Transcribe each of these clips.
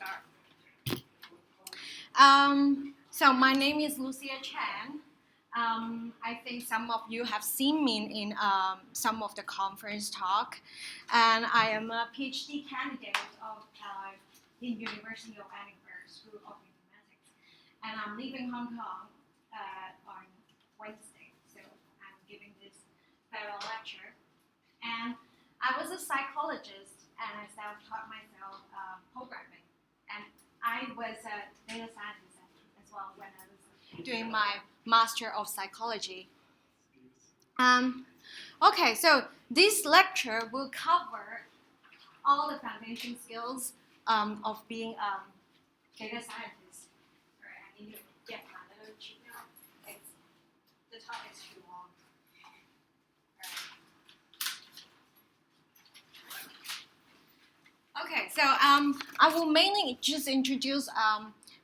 start. So my name is Lucia Chen. I think some of you have seen me in some of the conference talk, and I am a PhD candidate in University of Edinburgh School of Mathematics, and I'm leaving Hong Kong on Wednesday, so I'm giving this farewell lecture. And I was a psychologist, and I self-taught myself programming, and I was a data scientist as well when I was doing my Master of Psychology. Okay, so this lecture will cover all the foundation skills of being a data scientist. All right, I need to get my little sheet now. The talk is too long. All right. Okay, so I will mainly just introduce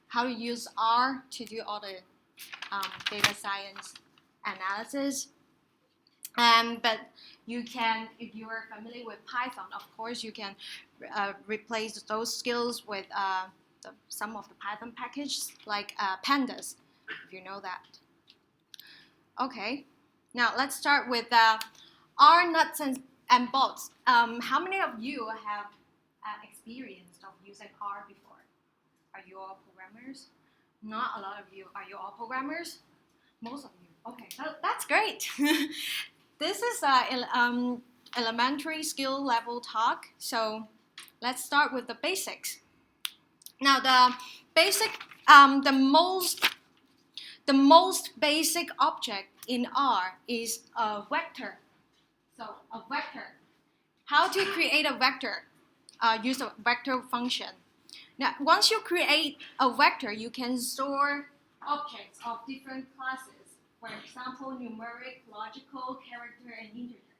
how to use R to do all the data science analysis. But you can, if you are familiar with Python, of course, you can replace those skills with some of the Python packages like pandas, if you know that. Okay, now let's start with R nuts and bolts. How many of you have experience of using R before? Are you all programmers? Not a lot of you. Are you all programmers? Most of you. Okay, that's great. This is an elementary skill level talk. So let's start with the basics. Now the basic, the most basic object in R is a vector. So a vector. How to create a vector? Use a vector function. Now, once you create a vector, you can store objects of different classes. For example, numeric, logical, character, and integer.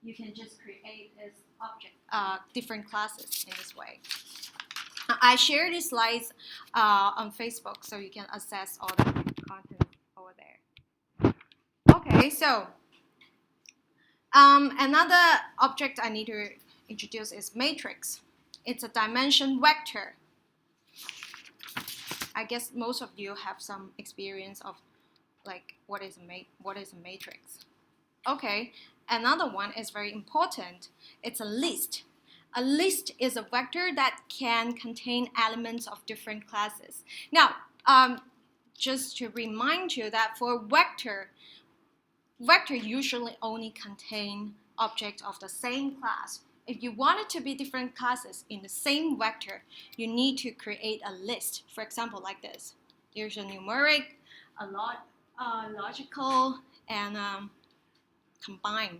You can just create this object, different classes in this way. I share these slides on Facebook, so you can access all the content over there. Okay, so another object I need to introduce is matrix. It's a dimension vector. I guess most of you have some experience of like what is a matrix. Okay, another one is very important. It's a list. A list is a vector that can contain elements of different classes. Now, just to remind you that for vector usually only contain objects of the same class. If you want it to be different classes in the same vector, you need to create a list. For example, like this. There's a numeric, a logical, and combined.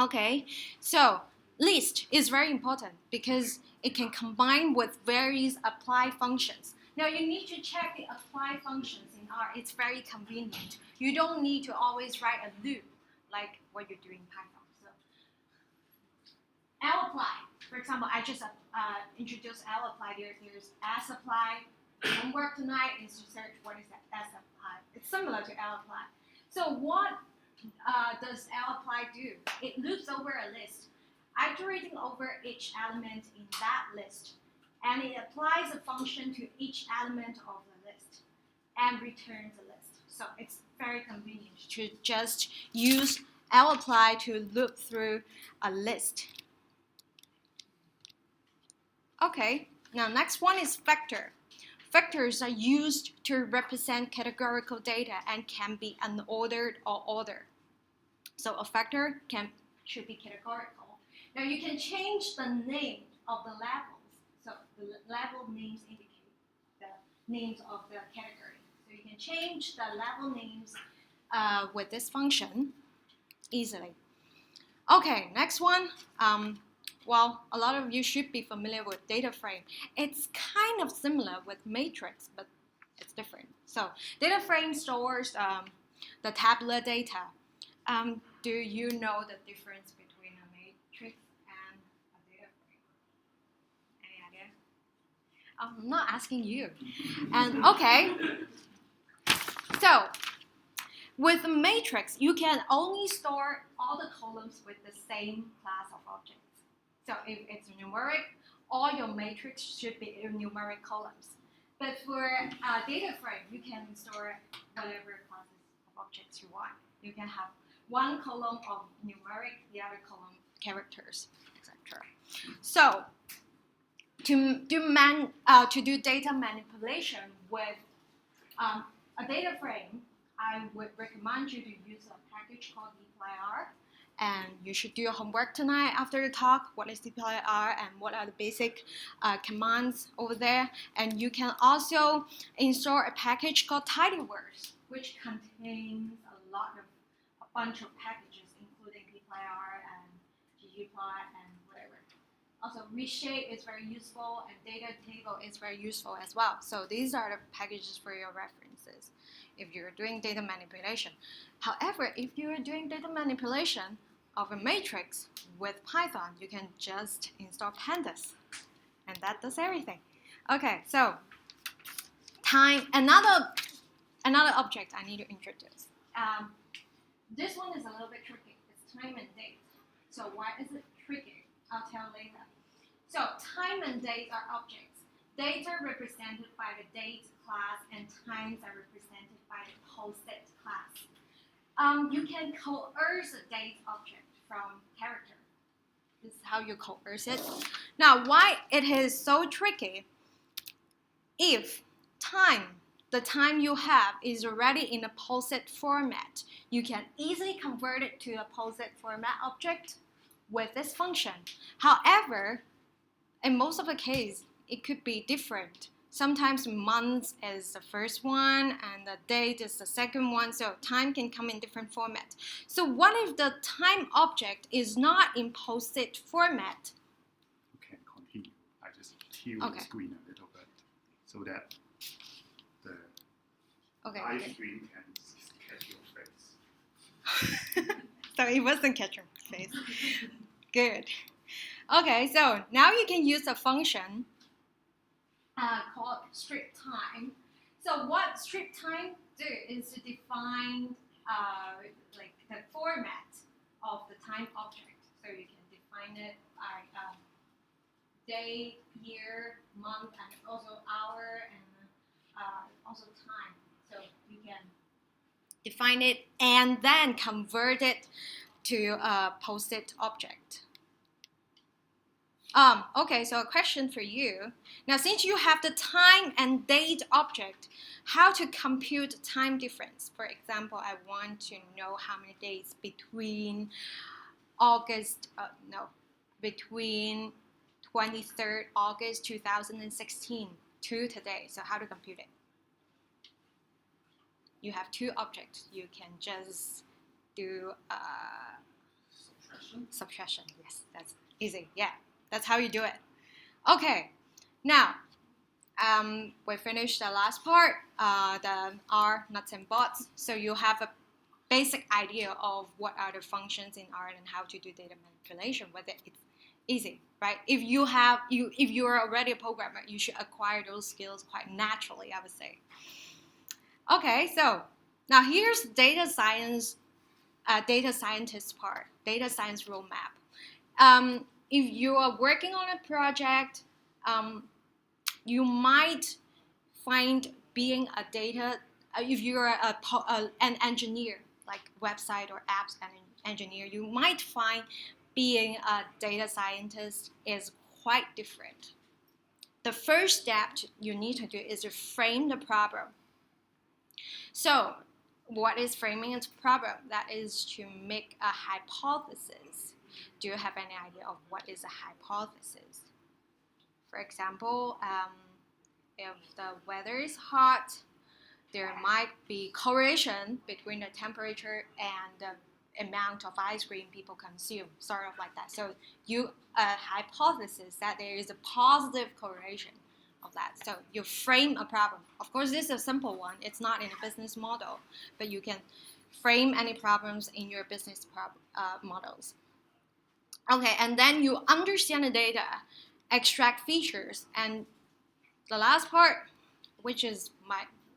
Okay, so list is very important because it can combine with various apply functions. Now you need to check the apply functions in R. It's very convenient. You don't need to always write a loop like what you do in Python. Lapply, for example, I just introduced lapply. There's sapply. Homework tonight is to search what is that sapply. It's similar to lapply. So what does lapply do? It loops over a list, iterating over each element in that list, and it applies a function to each element of the list and returns a list. So it's very convenient to just use lapply to loop through a list. Okay, now next one is vector. Vectors are used to represent categorical data and can be unordered or ordered. So a vector should be categorical. Now you can change the name of the levels. So the level names indicate the names of the category. So you can change the level names with this function easily. Okay, next one. Well, a lot of you should be familiar with data frame. It's kind of similar with matrix, but it's different. So data frame stores the tabular data. Do you know the difference between a matrix and a data frame? Any idea? I'm not asking you. And okay, so with a matrix, you can only store all the columns with the same class of objects. So if it's numeric all your matrix should be in numeric columns. But for data frame, you can store whatever classes of objects you want. You can have one column of numeric, the other column characters, etc. So to do data manipulation with a data frame, I would recommend you to use a package called dplyr. And you should do your homework tonight after the talk. What is dplyr and what are the basic commands over there? And you can also install a package called tidyverse, which contains a bunch of packages, including dplyr and ggplot and whatever. Also, reshape is very useful, and data table is very useful as well. So these are the packages for your references if you're doing data manipulation. However, if you're doing data manipulation of a matrix with Python, you can just install pandas, and that does everything. Okay, so time. Another object I need to introduce. This one is a little bit tricky. It's time and date. So why is it tricky? I'll tell later. So time and date are objects. Dates are represented by the date class, and times are represented by the post-it class. You can coerce a date object from character. This is how you coerce it. Now, why it is so tricky? If the time you have is already in a post-it format, you can easily convert it to a post-it format object with this function. However, in most of the case, it could be different. Sometimes months is the first one and the date is the second one, so time can come in different formats. So what if the time object is not in post-it format? You can continue. I just tilt the screen a little bit so that the live stream can catch your face. So it wasn't catch your face. Good. Okay, so now you can use a function called strip time. So what strip time do is to define like the format of the time object. So you can define it by day, year, month, and also hour, and also time. So you can define it and then convert it to a post-it object. Okay, so a question for you. Now, since you have the time and date object, how to compute time difference? For example, I want to know how many days between between 23rd August 2016 to today. So how to compute it? You have two objects. You can just do subtraction. Yes, that's easy. Yeah. That's how you do it. Okay, now we finished the last part, the R nuts and bolts. So you have a basic idea of what are the functions in R and how to do data manipulation. Whether it's easy, right? If you are already a programmer, you should acquire those skills quite naturally, I would say. Okay, so now here's data scientist part, data science roadmap. If you are working on a project, you might find being a data, if you're an engineer, like website or apps engineer, you might find being a data scientist is quite different. The first step you need to do is to frame the problem. So what is framing a problem? That is to make a hypothesis. Do you have any idea of what is a hypothesis? For example, if the weather is hot, there might be correlation between the temperature and the amount of ice cream people consume, sort of like that. So you hypothesis that there is a positive correlation of that. So you frame a problem. Of course, this is a simple one. It's not in a business model, but you can frame any problems in your business models. Okay, and then you understand the data, extract features, and the last part, which is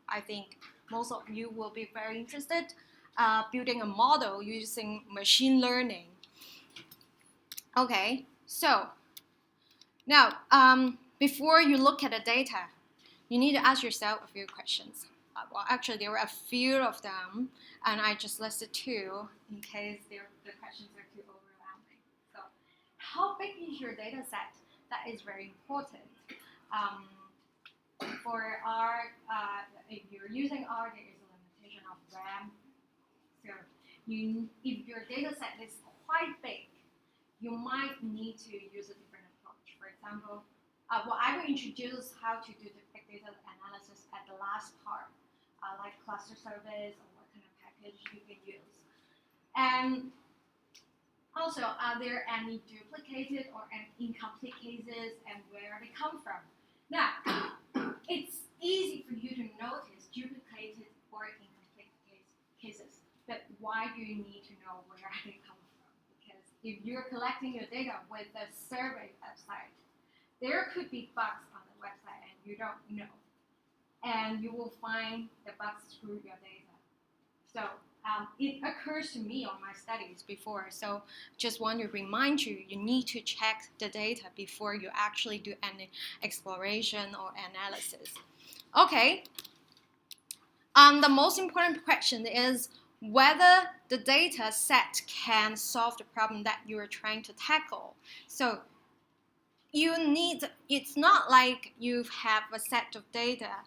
I think most of you will be very interested, building a model using machine learning. Okay, so Now, before you look at the data, you need to ask yourself a few questions. Well, actually, there were a few of them, and I just listed two in case the questions are too overwhelming. So, how big is your data set? That is very important. Um, for R, if you're using R, there is a limitation of RAM. So, if your data set is quite big, you might need to use a different approach. For example, well, I will introduce how to do the big data analysis at the last part, like cluster service or what kind of package you can use. And also, are there any duplicated or any incomplete cases and where they come from? Now, it's easy for you to notice duplicated or incomplete cases, but why do you need to know where they come from? Because if you're collecting your data with the survey website, there could be bugs on the website and you don't know. And you will find the bugs through your data. So it occurs to me on my studies before. So just want to remind you, you need to check the data before you actually do any exploration or analysis. Okay. The most important question is whether the data set can solve the problem that you are trying to tackle. So it's not like you have a set of data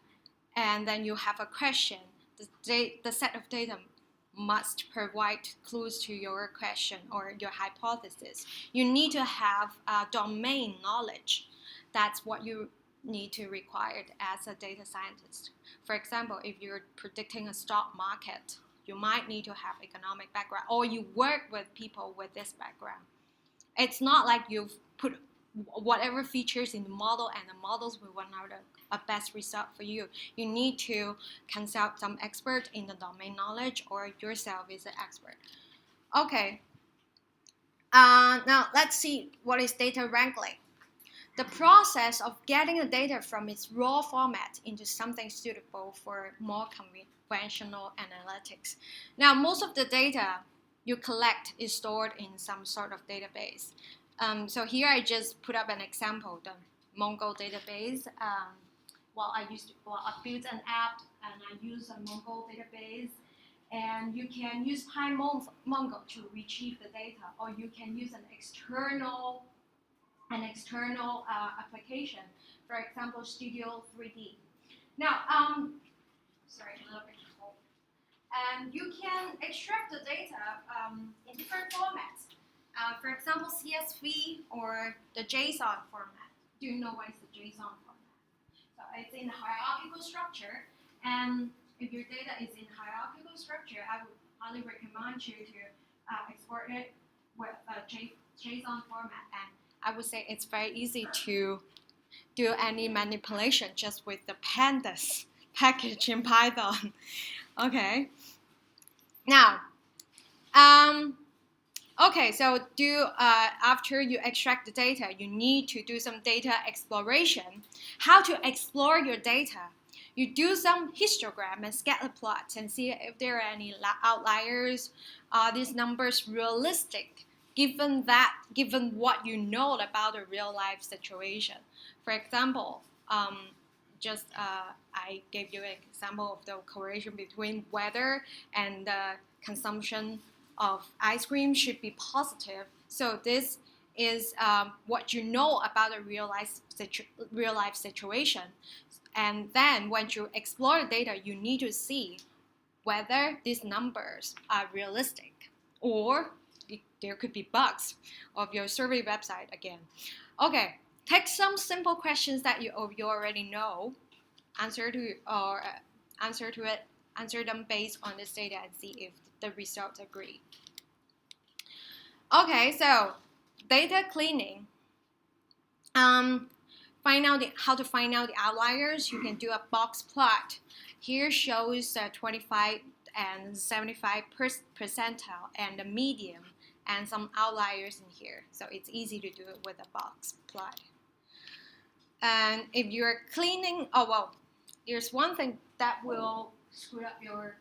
and then you have a question. The set of data must provide clues to your question or your hypothesis. You need to have domain knowledge. That's what you need to require as a data scientist. For example, if you're predicting a stock market, you might need to have economic background or you work with people with this background. It's not like you've put whatever features in the model and the models will run out a best result for you. You need to consult some expert in the domain knowledge or yourself is an expert. Okay. Now let's see what is data wrangling. The process of getting the data from its raw format into something suitable for more conventional analytics. Now, most of the data you collect is stored in some sort of database. So here I just put up an example, the Mongo database. I built an app and I use a Mongo database. And you can use PyMongo to retrieve the data, or you can use an external application, for example, Studio 3D. Now, sorry, a little bit cold. And you can extract the data in different formats. For example, CSV or the JSON format. Do you know what is the JSON format? So it's in hierarchical structure, and if your data is in hierarchical structure, I would highly recommend you to export it with a JSON format. And I would say it's very easy to do any manipulation just with the pandas package in Python. Okay. Now, okay, so after you extract the data, you need to do some data exploration. How to explore your data? You do some histogram and scatter plots and see if there are any outliers. Are these numbers realistic, given what you know about the real life situation? For example, I gave you an example of the correlation between weather and the consumption of ice cream should be positive. So this is what you know about a real life situation. And then when you explore the data, you need to see whether these numbers are realistic or there could be bugs of your survey website again. Okay, take some simple questions that you already know, answer them based on this data and see if the results agree. Okay, so data cleaning. How to find out the outliers. You can do a box plot. Here shows 25 and 75 percentile and the median and some outliers in here. So it's easy to do it with a box plot. And if you're cleaning, there's one thing that will screw up your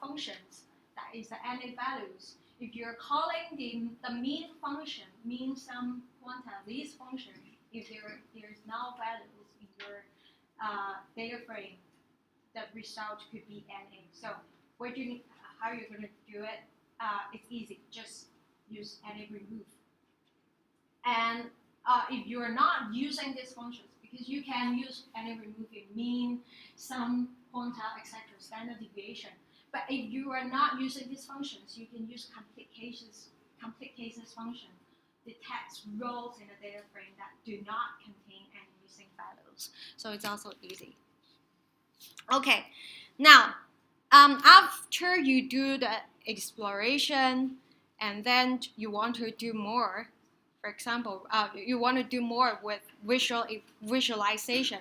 functions. That is the NA values. If you're calling the mean function, mean sum quanta, this function, if there's no values in your data frame, the result could be NA. So how you're going to do it, it's easy. Just use NA remove. And if you are not using these functions, because you can use NA remove in mean, sum, quantile, etc., standard deviation. But if you are not using these functions, you can use complete cases function, detects rows in a data frame that do not contain any missing values. So it's also easy. Okay, now after you do the exploration and then you want to do more, for example, you want to do more with visualization.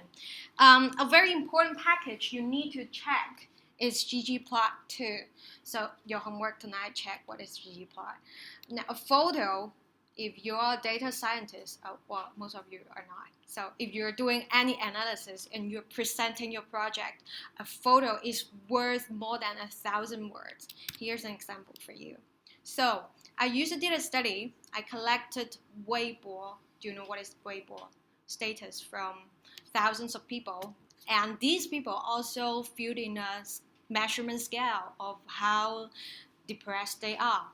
A very important package you need to check is ggplot2. So your homework tonight, check what is ggplot. Now a photo, if you're a data scientist, well, most of you are not. So if you're doing any analysis and you're presenting your project, a photo is worth more than 1,000 words. Here's an example for you. So I did a study. I collected Weibo. Do you know what is Weibo? Status from thousands of people. And these people also filled in a measurement scale of how depressed they are.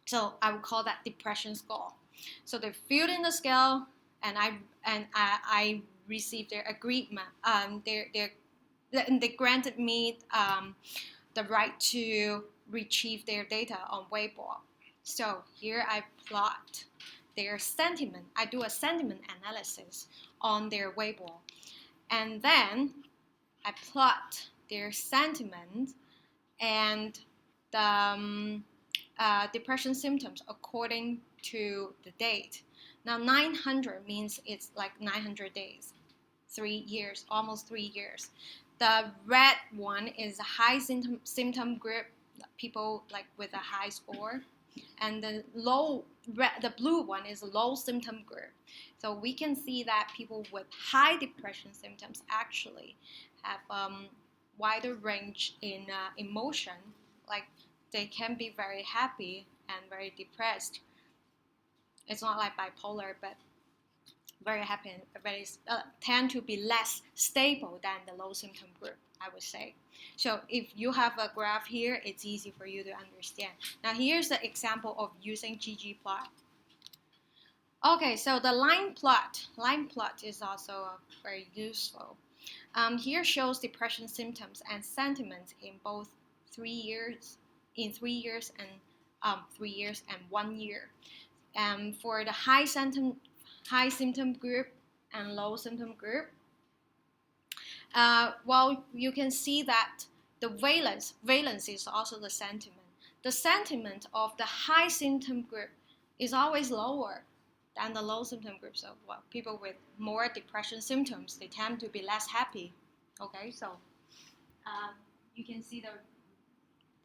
So I would call that depression score. So they filled in the scale, and I received their agreement. They granted me the right to retrieve their data on Weibo. So here I plot their sentiment. I do a sentiment analysis on their Weibo, and then I plot their sentiment and the depression symptoms according to the date. Now 900 means it's like 900 days, 3 years, almost 3 years. The red one is a high symptom group, people like with a high score, and the blue one is a low symptom group. So we can see that people with high depression symptoms actually have wider range in emotion, like they can be very happy and very depressed. It's not like bipolar, but very happy and very tend to be less stable than the low symptom group, I would say. So if you have a graph here, it's easy for you to understand. Now here's the example of using ggplot. Okay, so the line plot is also very useful. Here shows depression symptoms and sentiments in both 3 years, and 3 years and 1 year. For the high symptom group and low symptom group, well, you can see that the valence is also the sentiment. The sentiment of the high symptom group is always lower than the low symptom group. So, well, people with more depression symptoms, they tend to be less happy. Okay, so you can see the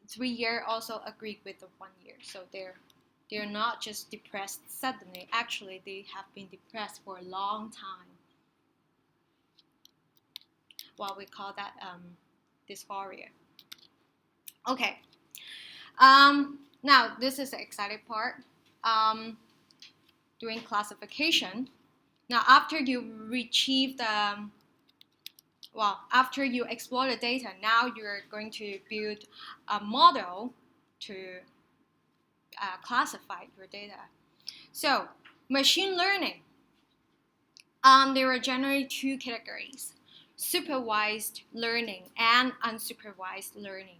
3 year also agreed with the 1 year. So they're not just depressed suddenly. Actually, they have been depressed for a long time. Well, we call that dysphoria. Okay. Now, this is the exciting part. Doing classification. Now, after you retrieve after you explore the data, now you're going to build a model to classify your data. So, machine learning. There are generally 2 categories: supervised learning and unsupervised learning.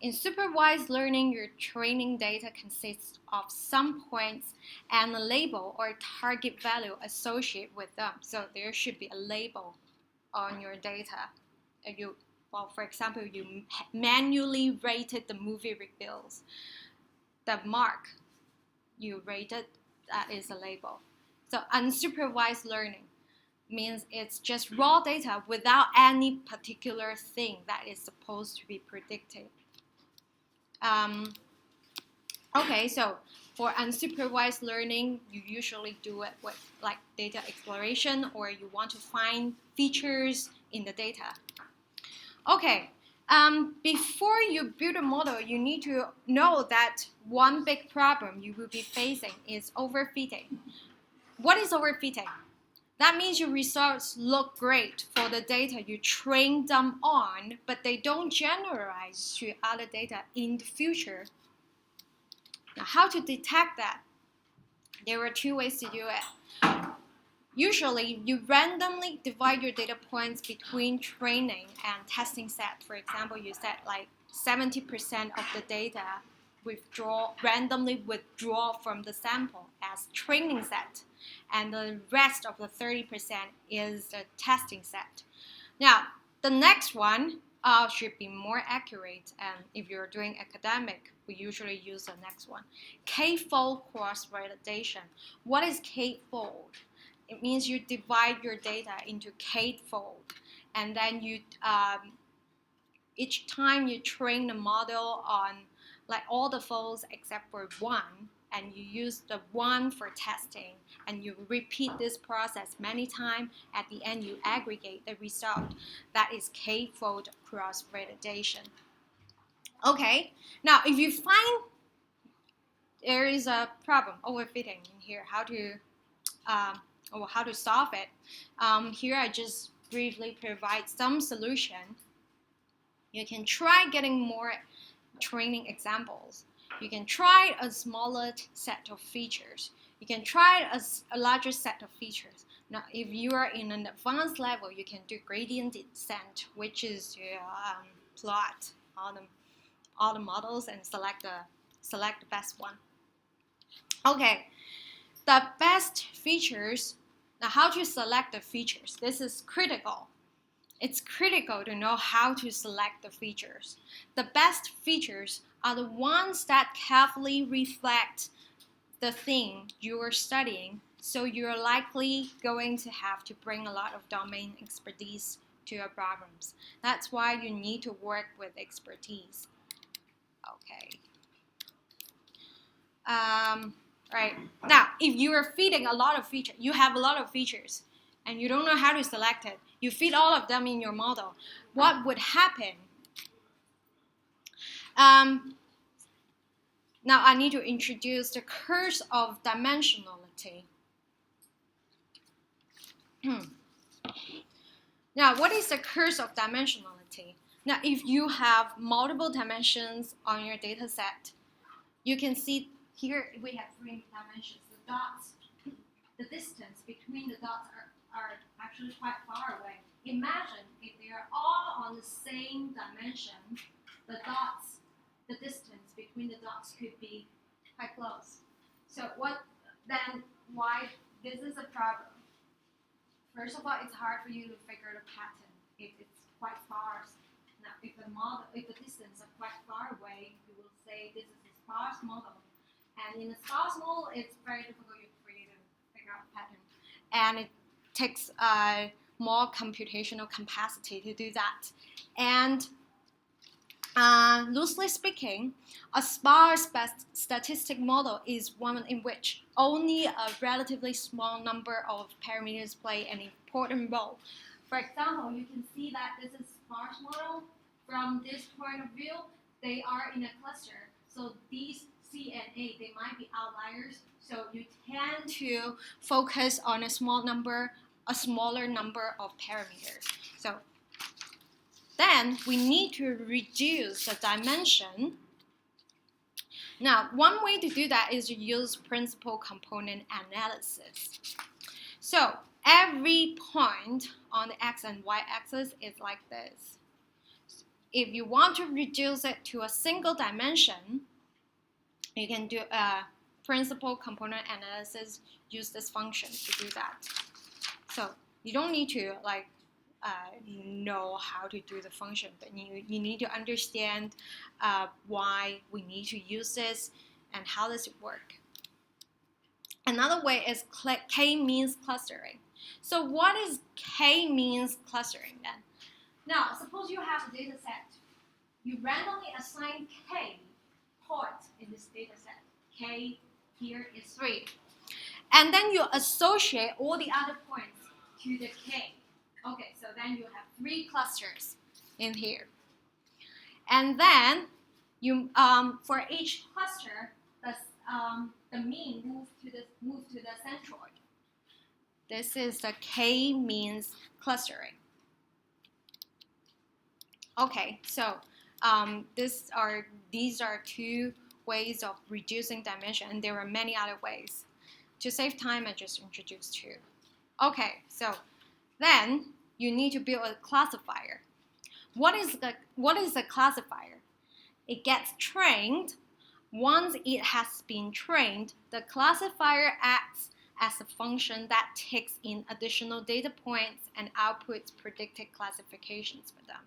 In supervised learning, your training data consists of some points and a label or target value associated with them. So there should be a label on your data. For example, you manually rated the movie reviews. The mark you rated, that is a label. So unsupervised learning means it's just raw data without any particular thing that is supposed to be predicted. Okay, so for unsupervised learning, you usually do it with like data exploration, or you want to find features in the data. Okay, before you build a model, you need to know that one big problem you will be facing is overfitting. What is overfitting? That means your results look great for the data you train them on, but they don't generalize to other data in the future. Now, how to detect that? There are 2 ways to do it. Usually, you randomly divide your data points between training and testing set. For example, you set like 70% of the data randomly withdraw from the sample as training set, and the rest of the 30% is the testing set. Now, the next one should be more accurate, and if you're doing academic, we usually use the next one. K-fold cross-validation. What is K-fold? It means you divide your data into k-fold, and then you each time you train the model on like all the folds except for one, and you use the one for testing, and you repeat this process many times. At the end, you aggregate the result. That is k-fold cross-validation. Okay, now if you find there is a problem overfitting in here, how to solve it. Here I just briefly provide some solution. You can try getting more training examples. You can try a smaller set of features. You can try a larger set of features. Now, if you are in an advanced level, you can do gradient descent, which is to plot all the models and select the best one. Okay, the best features. Now, how to select the features? This is critical. It's critical to know how to select the features. The best features are the ones that carefully reflect the thing you are studying, so you're likely going to have to bring a lot of domain expertise to your problems. That's why you need to work with expertise. Okay. Right. Now, if you are feeding a lot of features, you have a lot of features, and you don't know how to select it, you feed all of them in your model, what would happen? Now I need to introduce the curse of dimensionality. Now, what is the curse of dimensionality? Now, if you have multiple dimensions on your data set, you can see here we have 3 dimensions. The dots, the distance between the dots are actually quite far away. Imagine if they are all on the same dimension, the distance between the dots could be quite close. So why this is a problem? First of all, it's hard for you to figure the pattern if it's quite sparse. Now, if the distance is quite far away, you will say this is a sparse model. And in a sparse model, it's very difficult for you to figure out the pattern. And it takes more computational capacity to do that. And loosely speaking, a sparse statistic model is one in which only a relatively small number of parameters play an important role. For example, you can see that this is a sparse model. From this point of view, they are in a cluster. So these C and A, they might be outliers. So you tend to focus on a smaller number of parameters. So then we need to reduce the dimension. Now, one way to do that is to use principal component analysis. So every point on the x and y axis is like this. If you want to reduce it to a single dimension, you can do a principal component analysis, use this function to do that. So you don't need to know how to do the function, but you need to understand why we need to use this and how does it work. Another way is k-means clustering. So what is k-means clustering then? Now, suppose you have a data set. You randomly assign k points in this data set. K here is 3. And then you associate all the other points to the k. Okay, so then you have 3 clusters in here. And then you for each cluster, the mean move to the centroid. This is the k-means clustering. Okay, so these are two ways of reducing dimension, and there are many other ways. To save time, I just introduced two. Okay, so then you need to build a classifier. What is a classifier? It gets trained. Once it has been trained, the classifier acts as a function that takes in additional data points and outputs predicted classifications for them.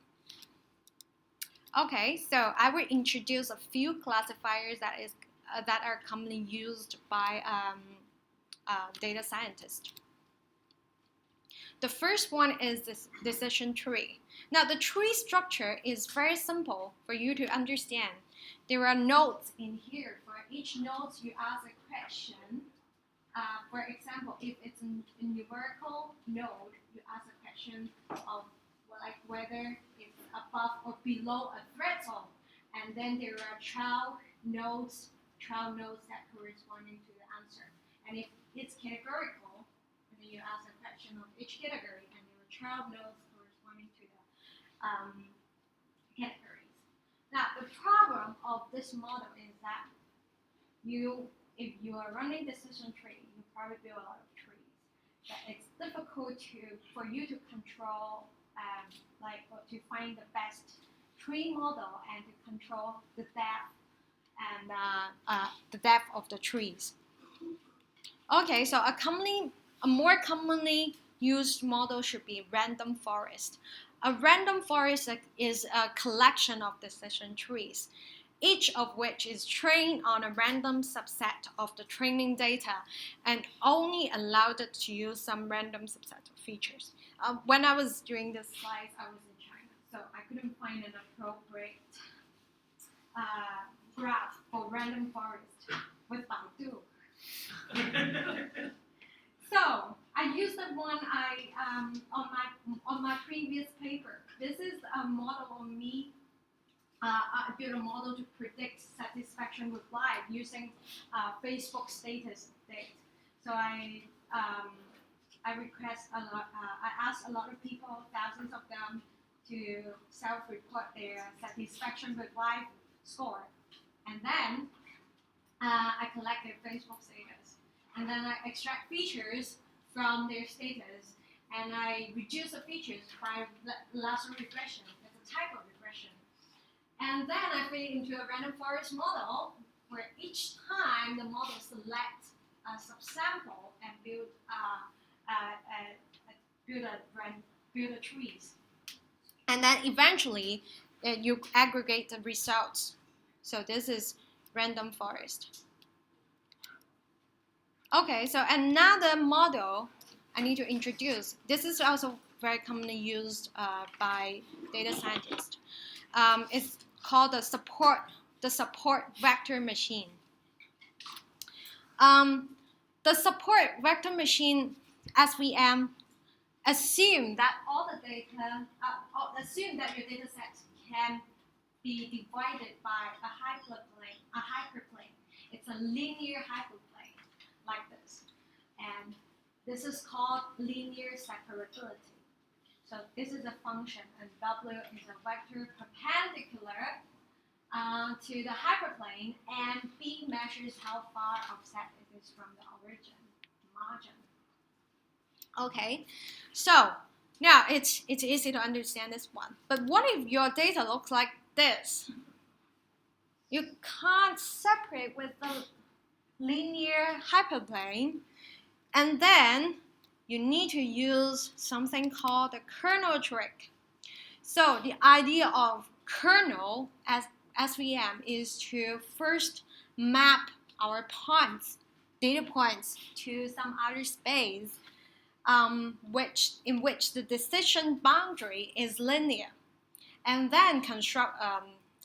Okay, so I will introduce a few classifiers that are commonly used by data scientists. The first one is this decision tree. Now, the tree structure is very simple for you to understand. There are nodes in here. For each node, you ask a question. For example, if it's a numerical node, you ask a question of whether it's above or below a threshold. And then there are child nodes that corresponding to the answer. And if it's categorical, then you ask a question of each category, and there are child nodes corresponding to the categories. Now, the problem of this model is that if you are running decision tree, you probably build a lot of trees. But it's difficult for you to control, or to find the best tree model and to control the depth and the depth of the trees. Okay, so a more commonly used model should be random forest. A random forest is a collection of decision trees, each of which is trained on a random subset of the training data and only allowed to use some random subset of features. When I was doing this slide, I was in China, so I couldn't find an appropriate graph for random forest with Baidu. So I used the one on my previous paper. This is a model on me. I built a model to predict satisfaction with life using Facebook status update. So I asked a lot of people, thousands of them, to self-report their satisfaction with life score, and then I collected Facebook status, and then I extract features from their status, and I reduce the features by lasso regression. It's a type of regression. And then I fit it into a random forest model where each time the model selects a subsample and build a trees. And then eventually you aggregate the results. So this is random forest. Okay, so another model I need to introduce. This is also very commonly used by data scientists. It's called the support vector machine. The support vector machine, SVM, assume that your data set can be divided by a hyperplane. It's a linear hyperplane like this, and this is called linear separability. So this is a function, and W is a vector perpendicular to the hyperplane, and B measures how far offset it is from the origin margin. Okay, so now it's easy to understand this one. But what if your data looks like this? You can't separate with the linear hyperplane, and then you need to use something called the kernel trick. So the idea of kernel as SVM is to first map our data points to some other space in which the decision boundary is linear, and then construct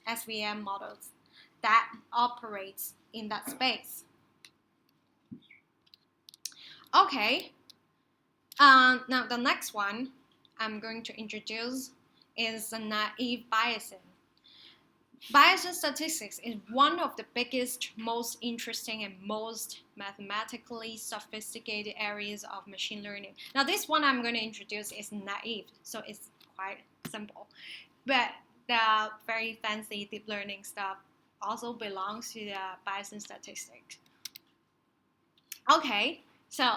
SVM models that operates in that space. Okay. Now the next one I'm going to introduce is the naive Bayesian. Bayesian statistics is one of the biggest, most interesting, and most mathematically sophisticated areas of machine learning. Now, this one I'm going to introduce is naive, so it's quite simple. But the very fancy deep learning stuff also belongs to the Bayesian statistics. Okay, so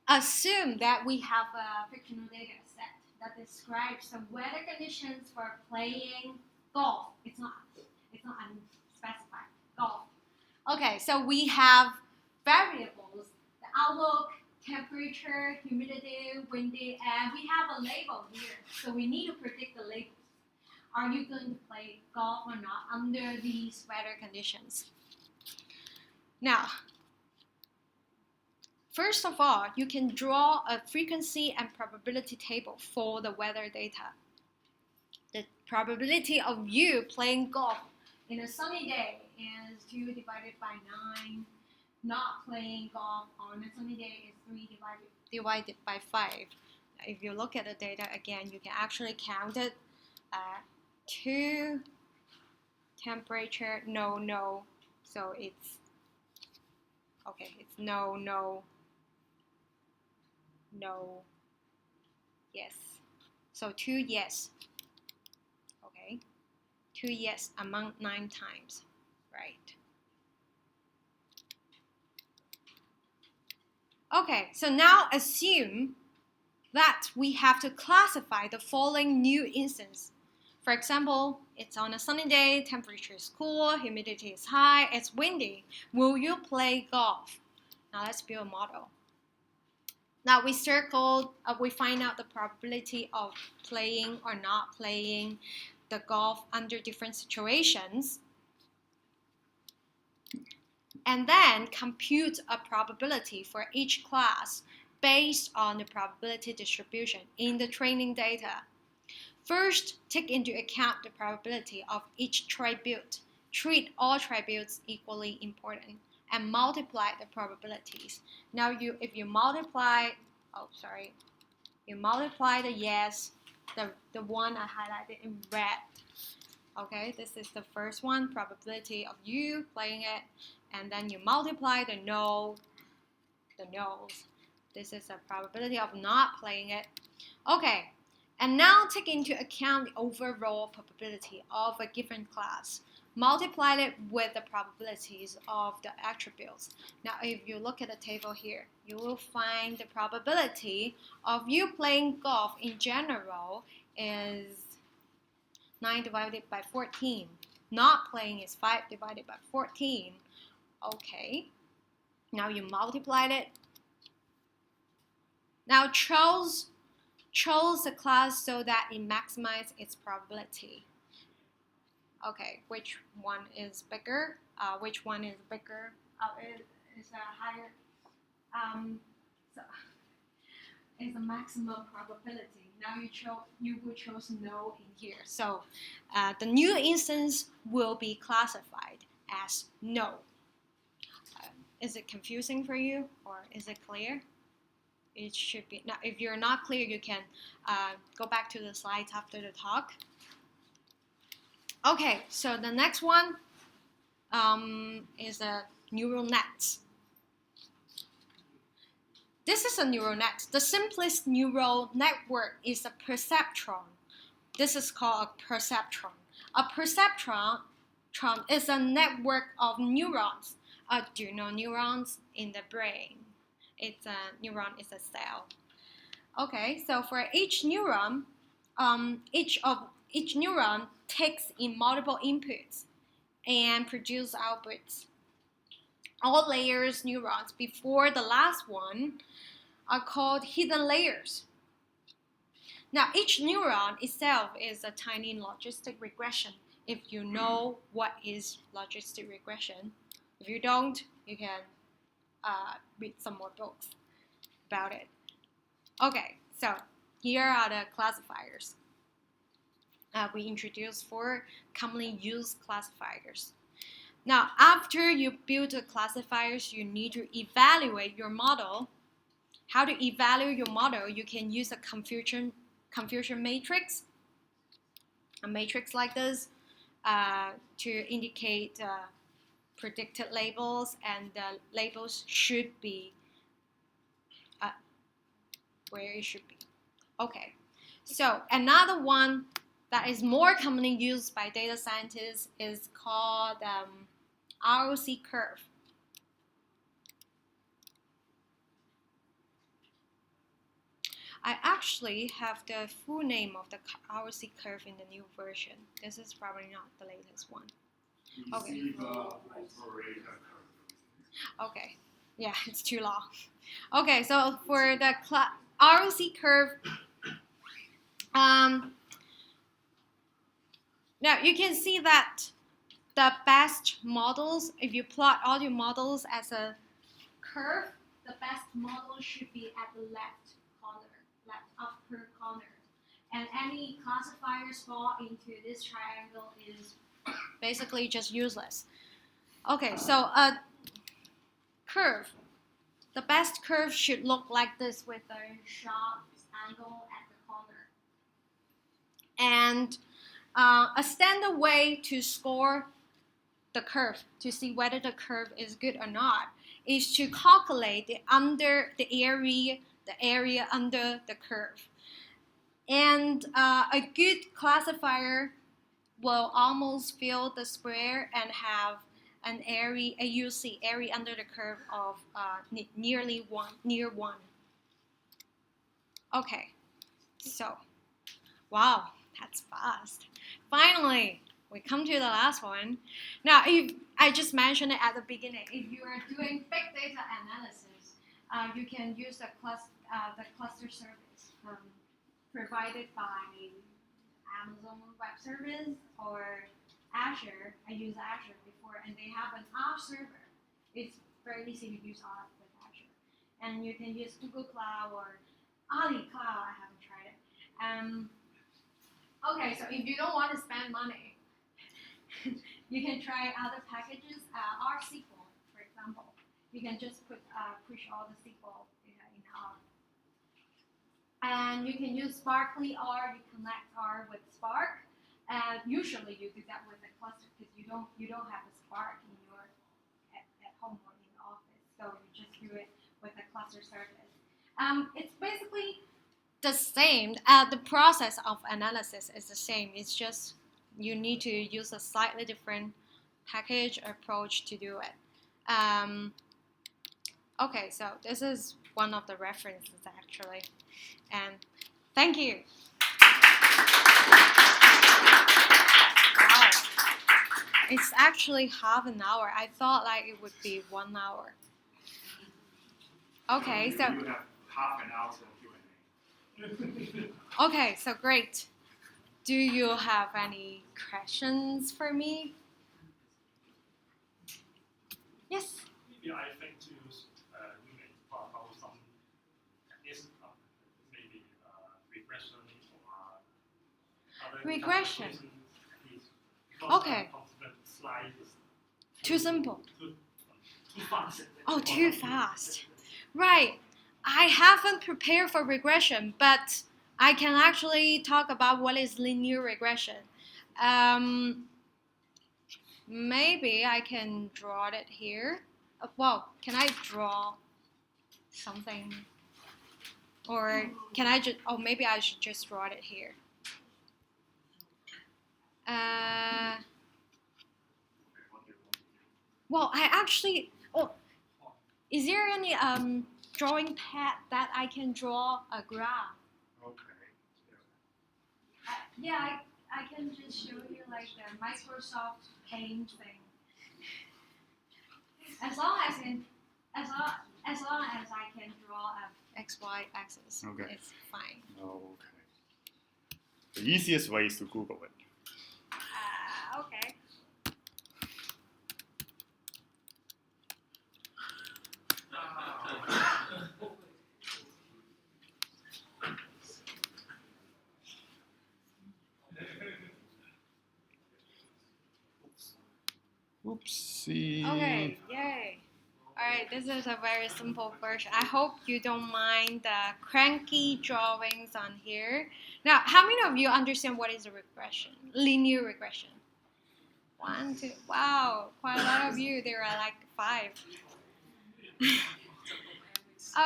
assume that we have a fictional data set that describes the weather conditions for playing golf. It's not unspecified. Golf. Okay, so we have variables: the outlook, temperature, humidity, windy, and we have a label here. So we need to predict the labels. Are you going to play golf or not under these weather conditions? Now, first of all, you can draw a frequency and probability table for the weather data. The probability of you playing golf in a sunny day is 2 divided by 9. Not playing golf on a sunny day is 3 divided by 5. If you look at the data again, you can actually count it. 2, temperature, no. So it's, okay, it's no, yes. So 2 yes. Okay. 2 yes among 9 times, right? Okay, so now assume that we have to classify the following new instance. For example, it's on a sunny day, temperature is cool, humidity is high, it's windy. Will you play golf? Now let's build a model. Now we find out the probability of playing or not playing the golf under different situations, and then compute a probability for each class based on the probability distribution in the training data. First, take into account the probability of each tribute. Treat all tributes equally important and multiply the probabilities. Now if you multiply the yes, the one I highlighted in red. Okay, this is the first one, probability of you playing it, and then you multiply the no's. This is the probability of not playing it. Okay, and now take into account the overall probability of a given class. Multiply it with the probabilities of the attributes. Now, if you look at the table here, you will find the probability of you playing golf in general is 9 divided by 14. Not playing is 5 divided by 14. Okay. Now you multiplied it. Now chose the class so that it maximizes its probability. Okay, which one is bigger? Which one is bigger? Is a higher. So it's a maximum probability. Now you will choose no in here. So the new instance will be classified as no. Is it confusing for you, or is it clear? It should be. Now, if you're not clear, you can go back to the slides after the talk. Okay, so the next one is a neural net. This is a neural net. The simplest neural network is a perceptron. This is called a perceptron. A perceptron is a network of neurons. Do you know neurons in the brain? It's a neuron is a cell. Okay, so for each neuron, each neuron takes in multiple inputs and produces outputs. All layers neurons before the last one are called hidden layers. Now, each neuron itself is a tiny logistic regression. If you know what is logistic regression, if you don't, you can read some more books about it. Okay, so here are the classifiers. We introduced 4 commonly used classifiers. Now, after you build the classifiers, you need to evaluate your model. How to evaluate your model? You can use a confusion matrix, a matrix like this, to indicate predicted labels, and the labels should be where it should be. Okay, so another one that is more commonly used by data scientists is called ROC curve. I actually have the full name of the ROC curve in the new version. This is probably not the latest one. Okay. Okay. Yeah, it's too long. Okay, so for the ROC curve, now you can see that the best models, if you plot all your models as a curve, the best model should be at the left upper corner. And any classifiers fall into this triangle is basically just useless. Okay, so a curve. The best curve should look like this with a sharp angle at the corner. And a standard way to score the curve, to see whether the curve is good or not, is to calculate the area under the curve. And a good classifier will almost fill the square and have an area, AUC, area under the curve of near 1. Okay, so, wow, that's fast. Finally, we come to the last one. Now, if I just mentioned it at the beginning, if you are doing big data analysis, you can use the cluster service provided by Amazon Web Service or Azure. I used Azure before, and they have an R server. It's very easy to use R with Azure. And you can use Google Cloud or Ali Cloud. I haven't tried it. Okay, so if you don't want to spend money, you can try other packages. RSQL, for example. You can just push all the SQL data in R. And you can use Sparkly R. You connect R with Spark. Usually you do that with a cluster because you don't have a Spark in your at home or in the office. So you just do it with a cluster service. It's basically the same. The process of analysis is the same. It's just you need to use a slightly different package approach to do it. Okay, so this is one of the references actually. And thank you. Wow. It's actually half an hour. I thought like it would be 1 hour. Okay, so you have half an hour for Q&A. Okay, so great. Do you have any questions for me? Yes. Maybe I think to about some maybe regression or other Regression. Because Okay. The slide is Too simple. Too fast. Oh, too fast. Right. I haven't prepared for regression, but I can actually talk about what is linear regression. Maybe I can draw it here. Well, can I draw something? Or can I just, oh, maybe I should just draw it here. Well, I actually, is there any drawing pad that I can draw a graph? Okay. Yeah, I can just show you like the Microsoft Paint thing. As long as I can draw a XY axis, Okay. it's fine. Okay. The easiest way is to Google it. Okay. Oopsie. Okay, yay. Alright, this is a very simple version. I hope you don't mind the cranky drawings on here. Now, how many of you understand what is a regression? Linear regression. 1, 2. Wow, quite a lot of you. There are like 5.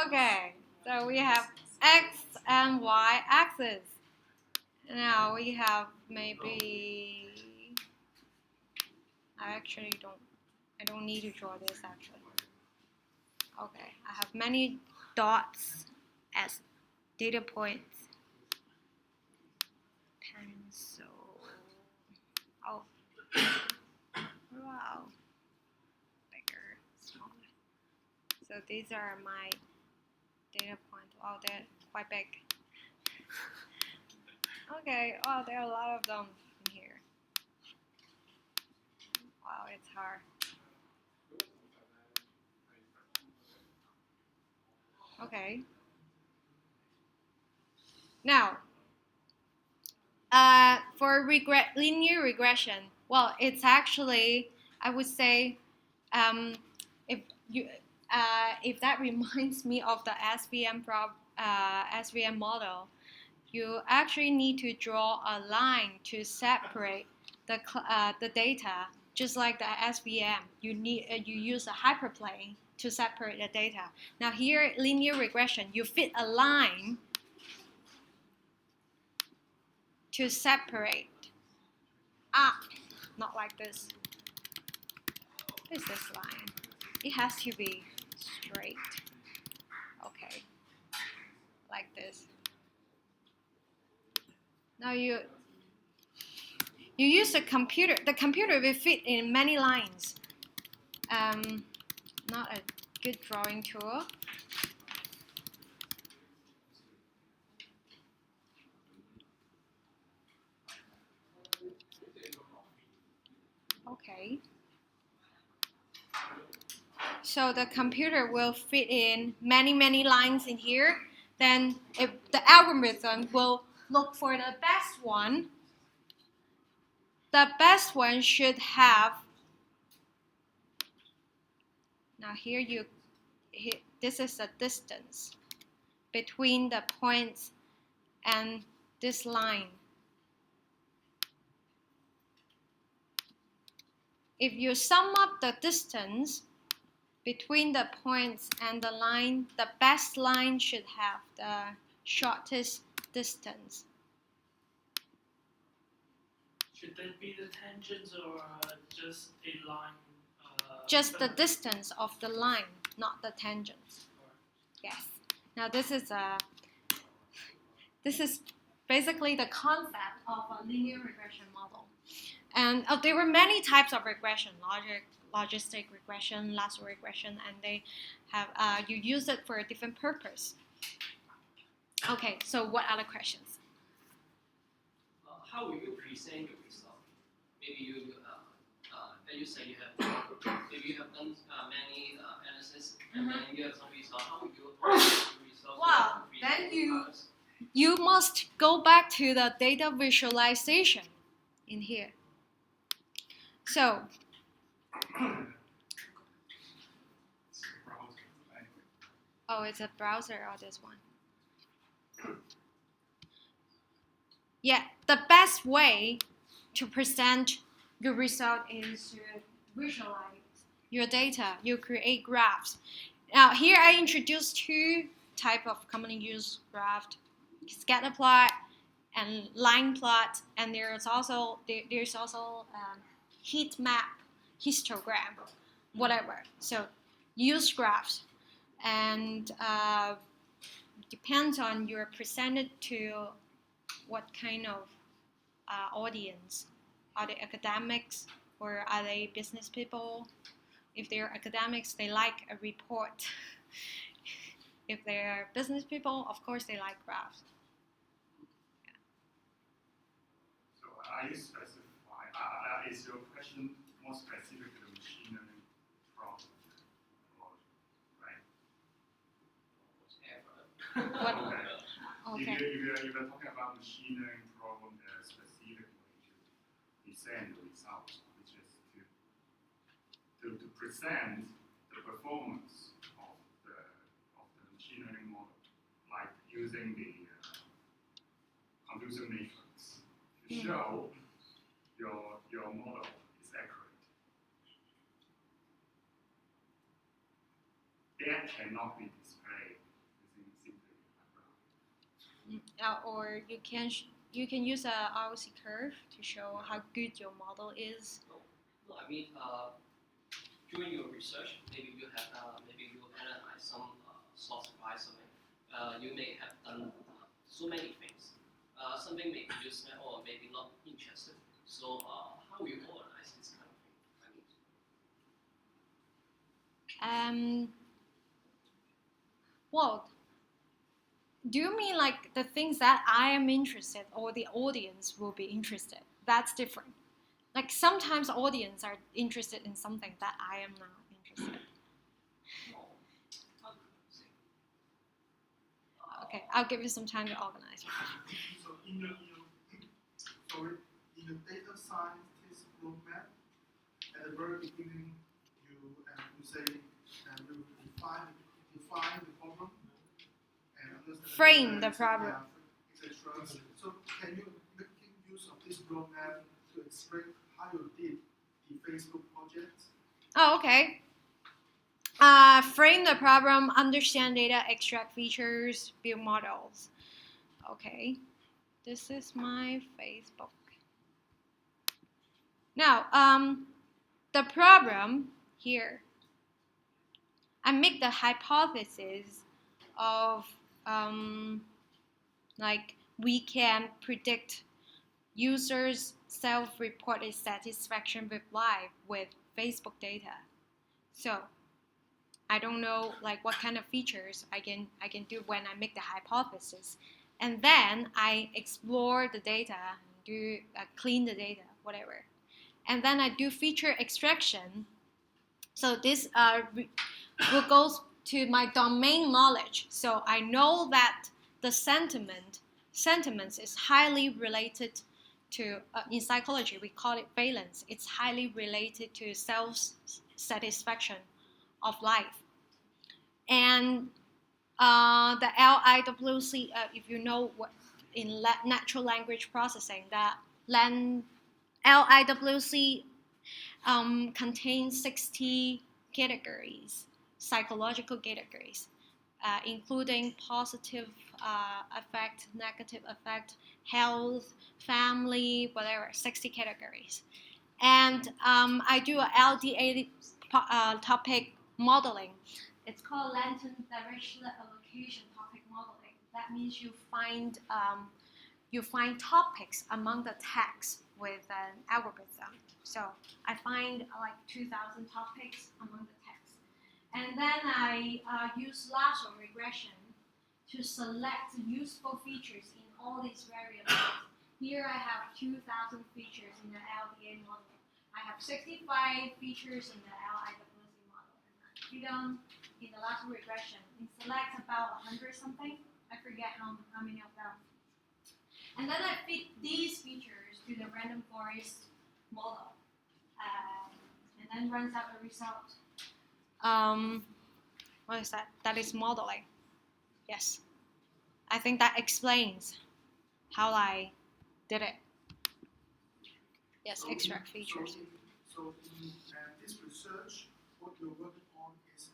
Okay, so we have X and Y axis. Now we have maybe, I don't need to draw this actually. Okay, I have many dots as data points. Pencil. Oh, wow. Bigger, smaller. So these are my data points. Oh, they're quite big. Okay, oh, there are a lot of them in here. Wow, it's hard. Okay. Now, for linear regression, well, it's actually, I would say, if you if that reminds me of the SVM model, you actually need to draw a line to separate the data, just like the SVM. You use a hyperplane to separate the data. Now here, linear regression, you fit a line to separate. Not like this. This line. It has to be straight. Okay, like this. Now you use the computer. The computer will fit in many lines. Not a good drawing tool. Okay. So the computer will fit in many lines in here. Then if the algorithm will look for the best one. The best one should have. Now here this is the distance between the points and this line. If you sum up the distance between the points and the line, the best line should have the shortest distance. Should that be the tangents or just a line? Just the distance of the line, not the tangents. Yes. Now this is basically the concept of a linear regression model. And there were many types of regression: logistic regression, lasso regression, and they have you use it for a different purpose. Okay, so what other questions? How will you present your result? Maybe you say you have done many analysis, and then you have some result. How will you result? Well, then you must go back to the data visualization in here. So, oh, it's a browser or this one. Yeah, the best way to present your result is to visualize your data. You create graphs. Now, here I introduced 2 types of commonly used graphs: scatter plot and line plot, and there's also heat map, histogram, whatever. So use graphs, and depends on your presented to what kind of audience. Are they academics or are they business people? If they're academics, they like a report. If they're business people, of course they like graphs. So are you specify? Is your question more specific to the machine learning problem, right? What? Okay. Okay. If you're talking about machine learning problem, there are specific way to present the results, which is to present the performance of the machine learning model, like using the computer matrix to show your model is accurate. data cannot be displayed using simply background. Or you can use a ROC curve to show how good your model is. No, I mean, during your research, maybe you analyze some source file something. You may have done so many things. Something may be useful or maybe not interested. So how will you organize this kind of thing? Well, do you mean like the things that I am interested or the audience will be interested? That's different. Like sometimes audience are interested in something that I am not interested. Okay, I'll give you some time to organize. So in your data scientist roadmap, at the very beginning, you say you define the problem and understand Frame the problem. etc. So can you make use of this roadmap to explain how you did the Facebook project? Oh, okay. Frame the problem, understand data, extract features, build models. Okay, this is my Facebook. Now, the problem here, I make the hypothesis of like we can predict users' self-reported satisfaction with life with Facebook data. So I don't know like what kind of features I can do when I make the hypothesis, and then I explore the data, do clean the data, whatever, and then I do feature extraction. So this goes to my domain knowledge. So I know that the sentiments is highly related to in psychology we call it valence. It's highly related to self-satisfaction of life. And the LIWC, if you know what in natural language processing, that LIWC contains 60 categories, psychological categories, including positive affect, negative affect, health, family, whatever, 60 categories. And I do a LDA topic modeling. It's called Lantern Directional Allocation Topic Modeling. That means you find topics among the text with an algorithm. So I find like 2,000 topics among the text. And then I use lateral regression to select useful features in all these variables. Here I have 2,000 features in the LDA model. I have 65 features in the LIWC model. And I feed them in the lateral regression and select about 100 something. I forget how many of them. And then I feed these features to the random forest model, and then runs out the result. What is that? That is modeling. Yes. I think that explains how I did it. Yes, So extract features. So in this research, what you're working on is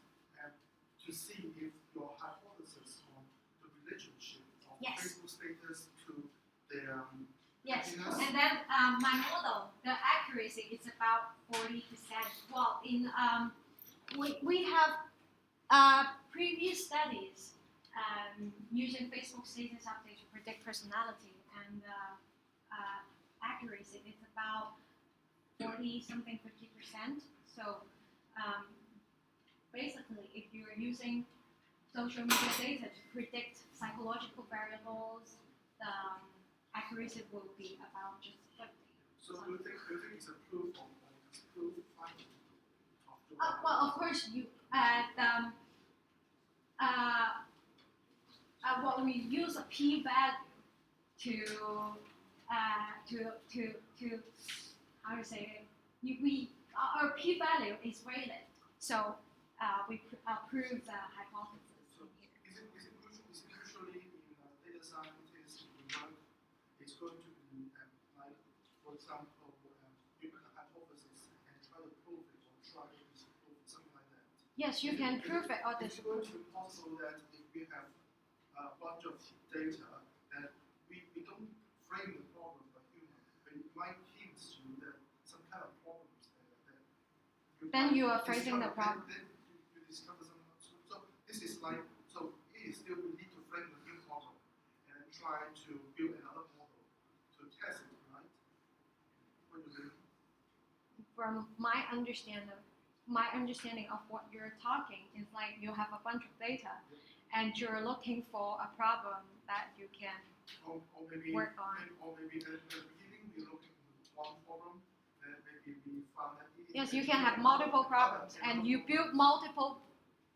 to see if your hypothesis on the relationship of Yes. Facebook status to their Yes, happiness. and then my model, the accuracy is about 40%. Well, in we have previous studies using Facebook status update to predict personality, and accuracy is about 40-something, 50%. So basically, if you are using social media data to predict psychological variables, the accuracy will be about just 50. So do you think it's a proof of it's proof finding of the Well, of course, you well, we use a p-value to how to say it. Our p-value is weighted, so we prove the hypothesis So here. is it usually in data scientists work, it's going to be like, for example, you make a hypothesis and try to prove it or try to disprove it, something like that. Yes, you can prove it or It's going disprove. to also that if we have a bunch of data that we don't frame the problem by human, but it might hint to that some kind of problems that Then you are discover- phrasing the problem. Then you discover some. So this is like it is still we need to frame the new model and then try to build another model to test it, right? What do you mean? From my understanding of what you're talking is like you have a bunch of data and you're looking for a problem that you can Or maybe work on. Or maybe at the beginning we look at one problem, then maybe we found that it Yes, you can have multiple problems and you build multiple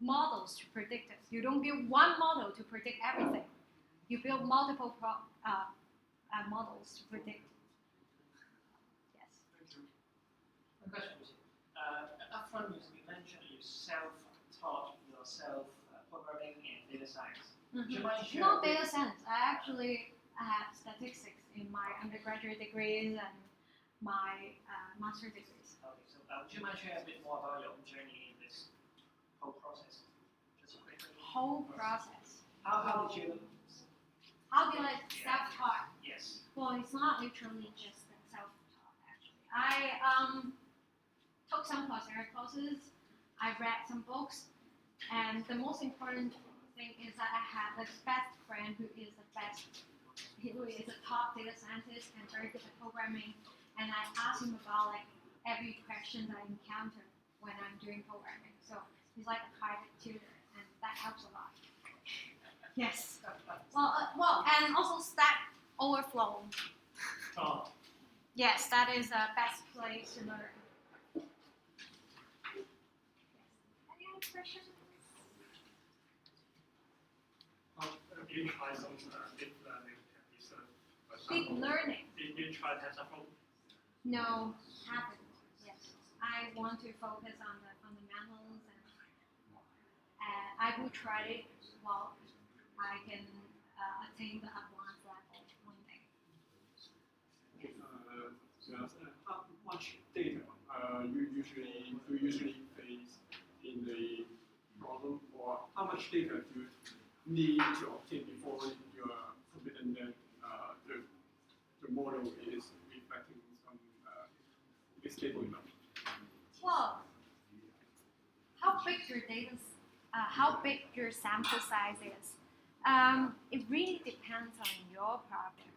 models to predict it. You don't build one model to predict everything. You build multiple models to predict. Yes. Thank you. One question. Upfront, you mentioned you self-taught yourself programming and data science. Would you mind sharing? Not data science. I actually had statistics in my undergraduate degrees and my master degrees. Okay, so would you mind sharing a bit more about your own journey in this whole process? Just quickly. Whole process. How did you? How did I self-taught? Yes. Well, it's not literally just self-taught actually. I took some Coursera courses. I read some books, and the most important thing is that I had this best friend who is a top data scientist and very good at programming. And I asked him about like every question that I encounter when I'm doing programming. So he's like a private tutor, and that helps a lot. Yes. Well, and also Stack Overflow. Oh. Yes, that is the best place to learn. Any other questions? Did you try some deep learning techniques? Deep learning? Did you try TensorFlow? No, haven't. Yes, I want to focus on the fundamentals, and I will try it while I can attain the advanced level one day. How much data you usually face in the problem, or how much data do you need to obtain before you are confident that the model is reflecting some is stable enough? Well, how big your how big your sample size is? It really depends on your problem.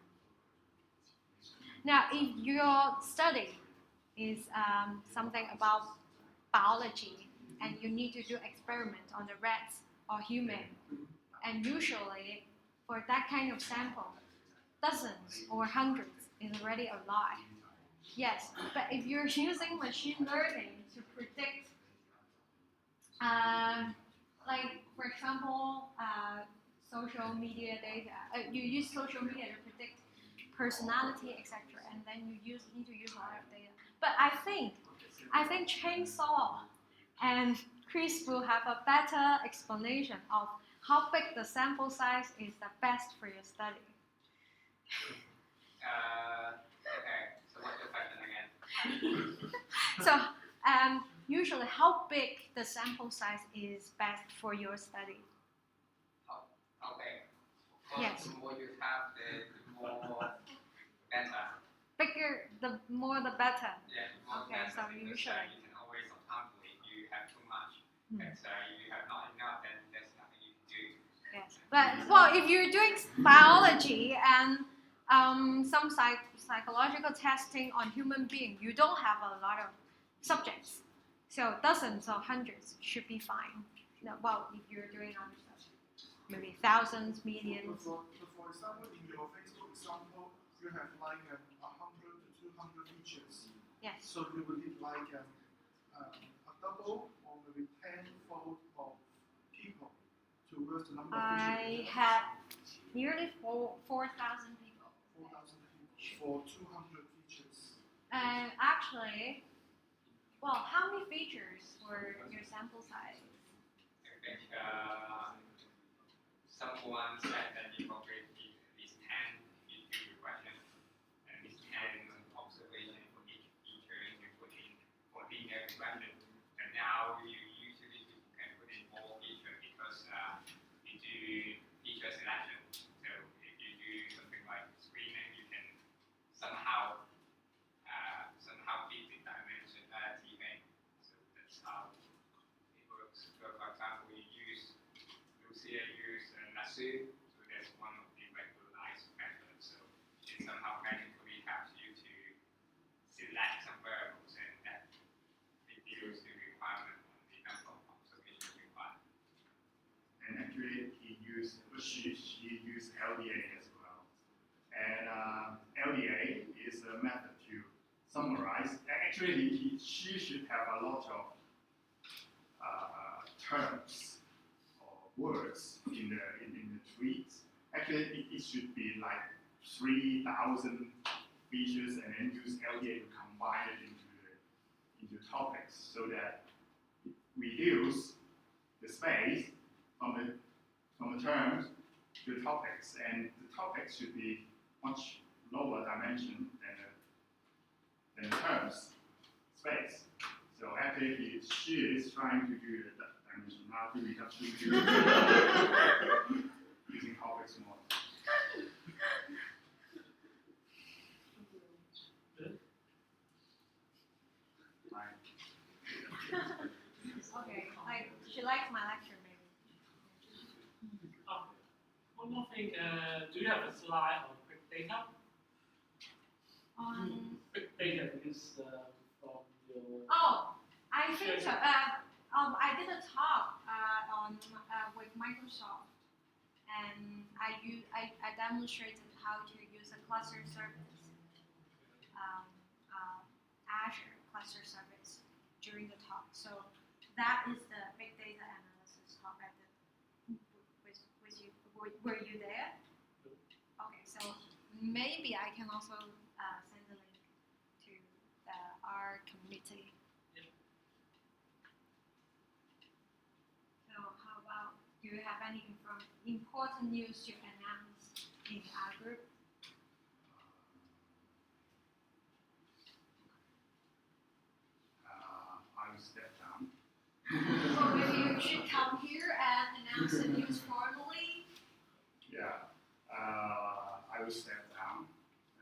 Now, if your study is something about biology and you need to do experiment on the rats or human, and usually for that kind of sample, dozens or hundreds is already a lot. Yes, but if you're using machine learning to predict, like for example, social media data, you use social media to predict personality, etc., and then you need to use a lot of data. But I think Chainsaw and Chris will have a better explanation of how big the sample size is the best for your study. Okay, so what's the question again? So, usually, how big the sample size is best for your study? Okay. Yes. The more you have, the more better. Bigger, the more the better. Yeah, more Okay, better. so Because, usually. you can always account if you have too much. Hmm. But if you have not enough, then there's nothing you can do. Yes, but well, if you're doing biology and some psychological testing on human being, you don't have a lot of subjects, so dozens or hundreds should be fine. No, well, if you're doing other stuff, maybe thousands, millions. For example, in your Facebook example, you have like 100 to 200 features. Yes. So you will need like a double or maybe 10-fold of people towards the number of I features. had nearly 4,000 people. 4,000 people for 200 features. Actually, well, how many features were your sample size? I think someone said that you probably need at least 10 feature questions, at least 10 observations for each feature you put in for linear regression. And now you usually LDA is a method to summarize. Actually, she should have a lot of terms or words in the tweets. Actually, it should be like 3,000 features, and then use LDA to combine it into topics, so that it reduce the space from the terms to the topics, and the topics should be much lower dimension than the terms space. So actually, she is trying to do the dimensionality reduction using topics more. Okay, she likes my lecture, maybe. One more thing, do you have a slide on big data? Big data is from your... Oh, I think so. I did a talk with Microsoft, and I demonstrated how to use a cluster service, Azure cluster service during the talk. So that is the big data analysis talk I did with you. Were you there? Okay, so maybe I can also send a link to our community. So how about, do you have any important news to announce in our group? I will step down. So maybe you should come here and announce the news formally. Yeah, I will step down,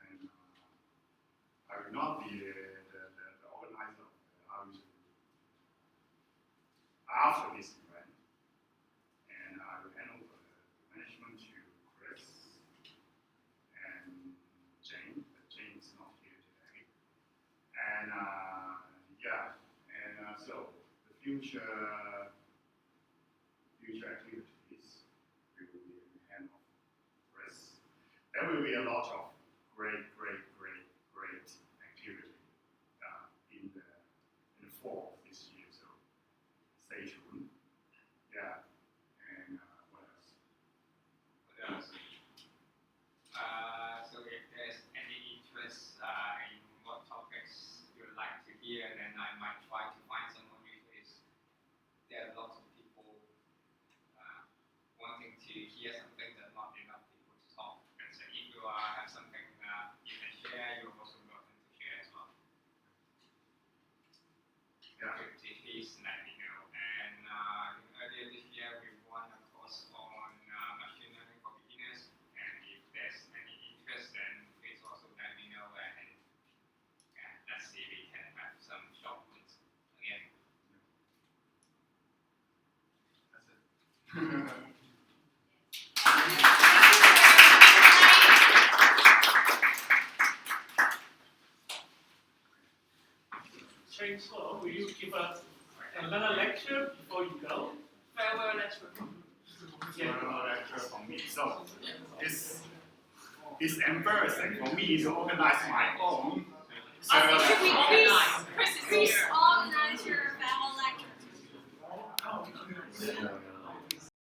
and I will not be the organizer of the RE after this event, and I will hand over the management to Chris and Jane, but Jane is not here today. And so the future activities will be in the hand of Chris. There will be a lot of great activity in the fall of this year. So stay tuned. Yeah. And what else? So if there's any interest in what topics you would like to hear, then I might try to find some more resources. There are lots of people wanting to hear something that not enough people to talk. And so if you have something you can share, you're also welcome to share as well. Yeah. Please let me know. And earlier this year we won a course on machine learning for beginners. And if there's any interest, then please also let me know. And let's see if we can have some short wins again. That's it. Thanks, will you give us another lecture before you go? Farewell lecture. Another lecture from me. So it's embarrassing for me to organize my own. Should we please organize your farewell lecture?